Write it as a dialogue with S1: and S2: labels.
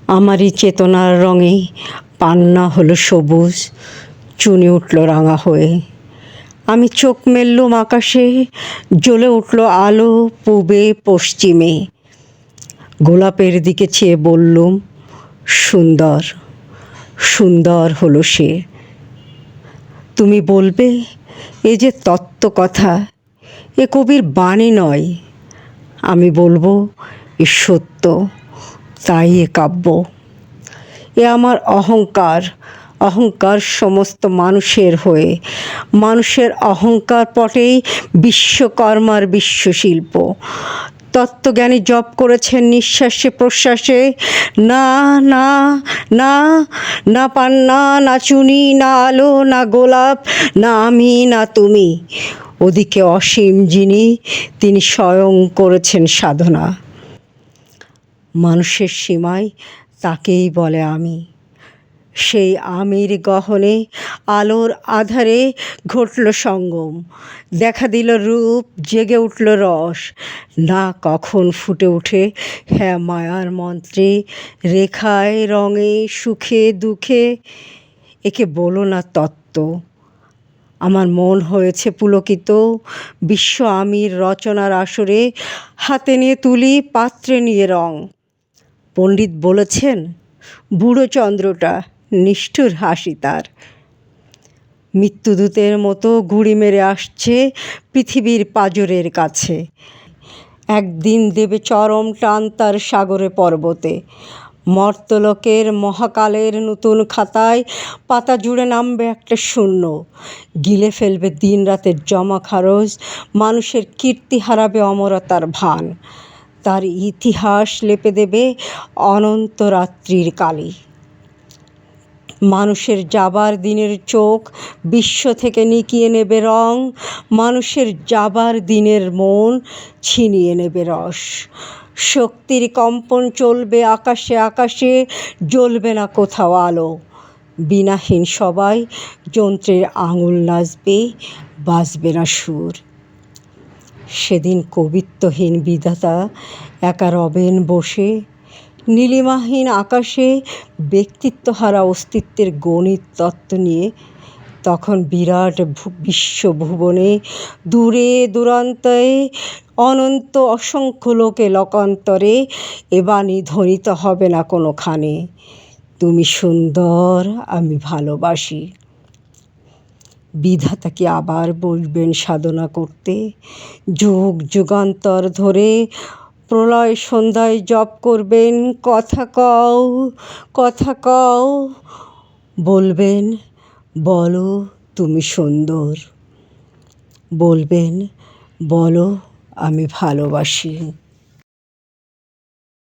S1: আমারই চেতনার রঙে পান্না হলো সবুজ, চুনি উঠল রাঙা হয়ে। আমি চোখ মেললুম আকাশে, জ্বলে উঠল আলো পূবে পশ্চিমে। গোলাপের দিকে চেয়ে বললুম, সুন্দর, সুন্দর হলো সে। তুমি বলবে, এ যে তত্ত্ব কথা, এ কবির বাণী নয়। আমি বলবো, এ সত্য, তাই এ কাব্য। এ আমার অহংকার, অহংকার সমস্ত মানুষের হয়ে। মানুষের অহংকার পটেই বিশ্বকর্মার বিশ্বশিল্প। তত্ত্বজ্ঞানী জপ করেছেন নিঃশ্বাসে প্রশ্বাসে, না না না, না পান্না, না চুনি, না আলো, না গোলাপ, না আমি, না তুমি। ওদিকে অসীম যিনি, তিনি স্বয়ং করেছেন সাধনা। মানুষের সীমায় তাকেই বলে আমি। সেই আমির গহনে আলোর আধারে ঘটল সঙ্গম, দেখা দিল রূপ, জেগে উঠল রস। না কখন ফুটে ওঠে হ্যাঁ মায়ার মন্ত্রে, রেখায় রঙে সুখে দুঃখে। একে বলো না তত্ত্ব। আমার মন হয়েছে পুলকিত বিশ্ব আমির রচনার আসরে। হাতে নিয়ে তুলি, পাত্রে নিয়ে রং। পণ্ডিত বলেছেন, বুড়ো চন্দ্রটা, নিষ্ঠুর হাসি তার। মৃত্যুদূতের মতো ঘুড়ি মেরে আসছে পৃথিবীর পাঁজরের কাছে। একদিন দেবে চরম টান তার সাগরে পর্বতে। মর্তলোকের মহাকালের নতুন খাতায় পাতা জুড়ে নামবে একটা শূন্য। গিলে ফেলবে দিন রাতের জমা খারজ, মানুষের কীর্তি হারাবে অমরতার ভান। তার ইতিহাস লেপে দেবে অনন্ত রাত্রির কালি। মানুষের যাবার দিনের চোখ বিশ্ব থেকে নিকিয়ে নেবে রং, মানুষের যাবার দিনের মন ছিনিয়ে নেবে রস। শক্তির কম্পন চলবে আকাশে আকাশে, জ্বলবে না কোথাও আলো। বীণাহীন সবাই যন্ত্রের আঙুল নাচবে, বাজবে না সুর। সেদিন কবিত্বহীন বিধাতা একা রবেন বসে, নীলিমাহীন আকাশে ব্যক্তিত্বহারা অস্তিত্বের গণিত তত্ত্ব নিয়ে। তখন বিরাট বিশ্বভুবনে দূরে দূরান্তে অনন্ত অসংখ্য লোকে লোকান্তরে এ বাণী ধ্বনিত হবে না কোনোখানে, তুমি সুন্দর, আমি ভালোবাসি। বিধাতা কি আবার বলবেন সাধনা করতে, যুগ যুগান্তর ধরে প্রলয় সন্ধ্যায় জপ করবেন, কথা কও, কথা কও। বলবেন, বলো তুমি সুন্দর। বলবেন, বলো আমি ভালোবাসি।